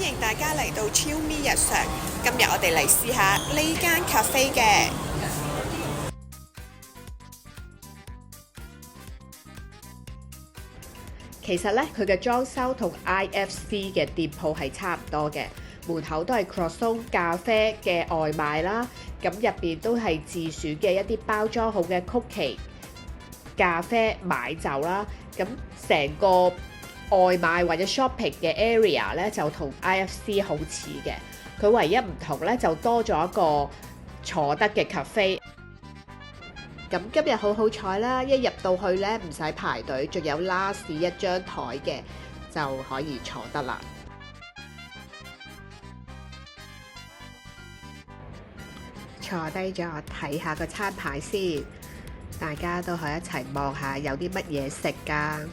迎大家嚟到超咪日常。今日我哋嚟試下呢間 cafe 嘅。其實呢，佢嘅裝修同 IFC 嘅店鋪係差唔多嘅，門口都係 Croissant 咖啡嘅外賣啦。咁入邊都係自選嘅一啲包裝好嘅曲奇、咖啡、買酒啦。咁成個外賣或者 shopping 嘅 area 咧就同 IFC 好似嘅，佢唯一唔同咧就多咗一個坐得嘅 cafe。咁今日好彩啦，一入到去咧唔使排隊，仲有 last 一張台嘅就可以坐得啦。坐低咗睇下個餐牌先，大家都可以一齊望下有啲乜嘢食㗎。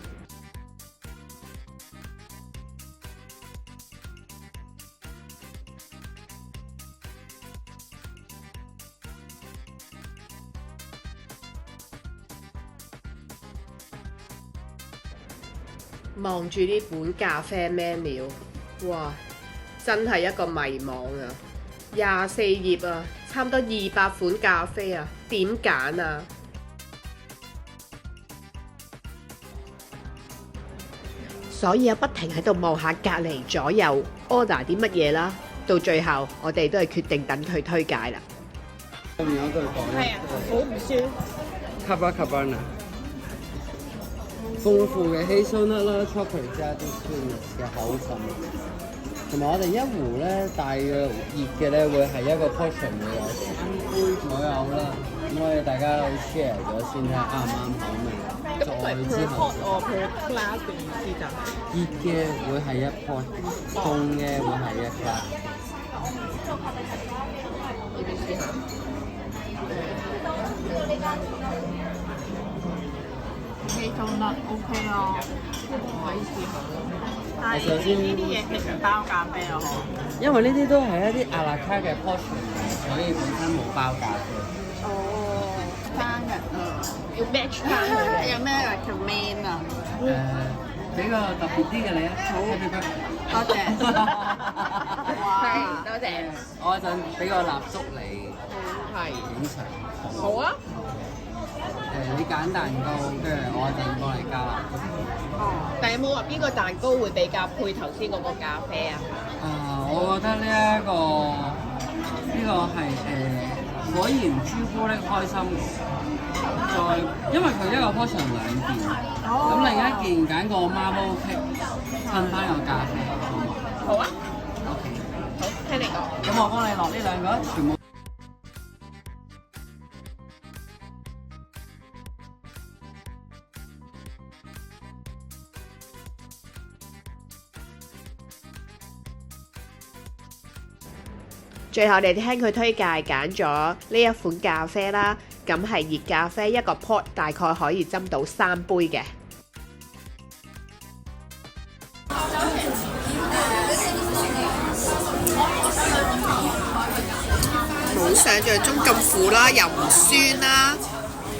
望住呢本咖啡 menu， 哇，真係一個迷惘啊！24頁啊，差唔多200款咖啡啊，點揀啊？所以我不停喺度望下隔離左右 order 啲乜嘢啦，到最後我哋都係決定等佢推介啦。後面有對講。係啊，好唔酸。Cabana， 豐富嘅 hazelnut 啦 chocolate 加啲 sweetness 嘅口感，同埋我哋一壺咧大約熱嘅咧會係一個 portion 會有3杯左右啦，咁我哋大家都 share 咗先睇下啱唔啱口味，再之後 per class 嘅意思就係熱嘅會係一 pot， 凍嘅會係一 class。要唔要試下？Hazelnut OK 咯，可以試下。但係呢啲嘢其實包咖啡咯，因為呢啲都係一啲à la carte嘅 portion， 所以本身冇包咖啡。哦，生日啊，要 match 翻佢哋。有咩 recommend 啊？比較特別啲嘅你啊，好，多謝。哇，多謝。我一陣俾個蠟燭你係影相。好啊。你揀蛋糕，跟住我一陣幫你加蠟燭。哦，但係有冇話邊個蛋糕會比較配頭先嗰個咖啡啊？我覺得呢個係果然朱古力開心果，再因為佢一個 portion 2件，咁另一件揀個 marble cake， 襯翻個咖啡，好唔好？好啊。OK， 好，聽你講。咁我幫你落呢兩個，全部。最後我哋聽佢推介揀咗呢一款咖啡啦，咁係熱咖啡，一個 pot 大概可以斟到3杯嘅。冇想像中咁苦啦，又唔酸啦，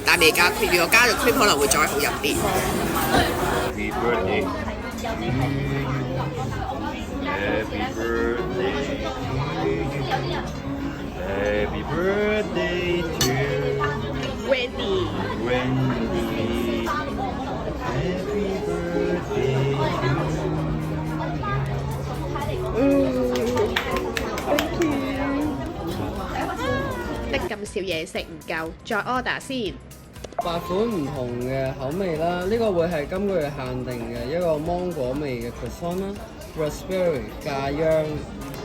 但未加 cream， 如果加咗 cream 可能會再好飲啲。Happy birthday to you. Happy birthday to you. Happy birthday to Wendy， Wendy. Happy birthday to you. 得咁少嘢食唔夠，再 order 先。8款唔同嘅口味啦，呢個會係今個月限定嘅一個芒果味嘅 croissant 啦 ，raspberry 咖央、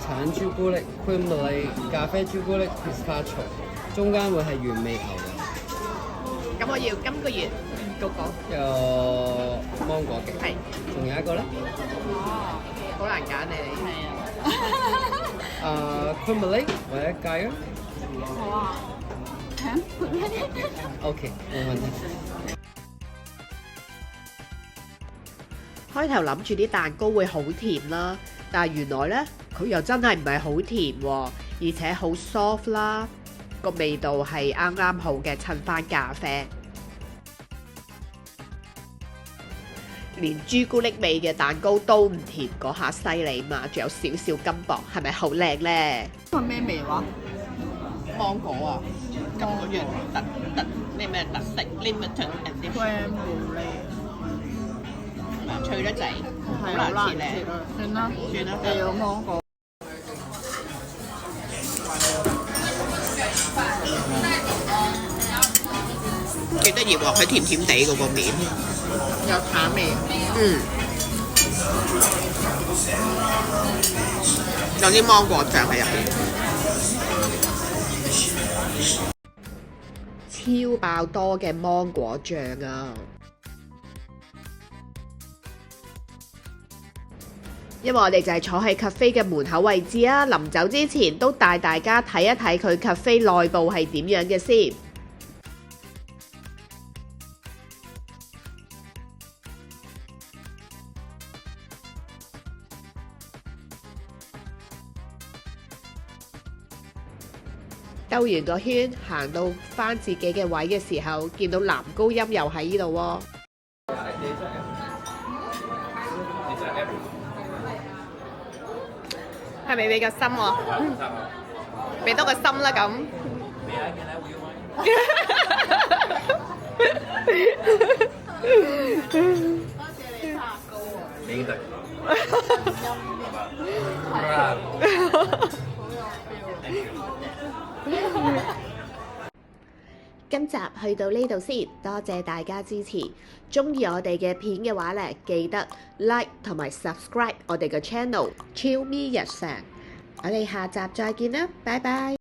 橙朱古力 cream brulee、咖啡朱古力 pistachio， 中間會係原味牛嘅。咁我要今個月嗰個有芒果嘅，係，仲有一個咧，好難揀你。係啊。cream brulee 或者咖央。好啊。OK， 冇問題。開頭諗住啲蛋糕會好甜啦，但係原來呢，佢又真係唔係好甜喎，而且好 soft 啦，個味道係啱啱好嘅，襯翻咖啡。連朱古力味嘅蛋糕都唔甜嗰下犀利嘛，仲有少少金箔，係咪好靚呢？個咩味話？芒果啊，今個月特色 limited edition，脆得滯，好難切咧。算啦，你有芒果。幾得意喎！佢甜甜地嗰個面，有淡味。有啲芒果醬喺入邊。超爆多嘅芒果醬啊！因為我哋就係坐喺 cafe 嘅門口位置啊，臨走之前都帶大家睇一睇佢 cafe 內部係點樣嘅先。兜完個圈，行到返自己嘅位嘅時候，見到男高音又喺呢度喎。係咪俾個心喎？俾多個心啦咁。你得。今集去到呢度先，多謝大家支持。鍾意我哋嘅片嘅話咧，記得 like 同埋 subscribe 我哋嘅 channel Chill Me 日常。我哋下集再見啦，拜拜。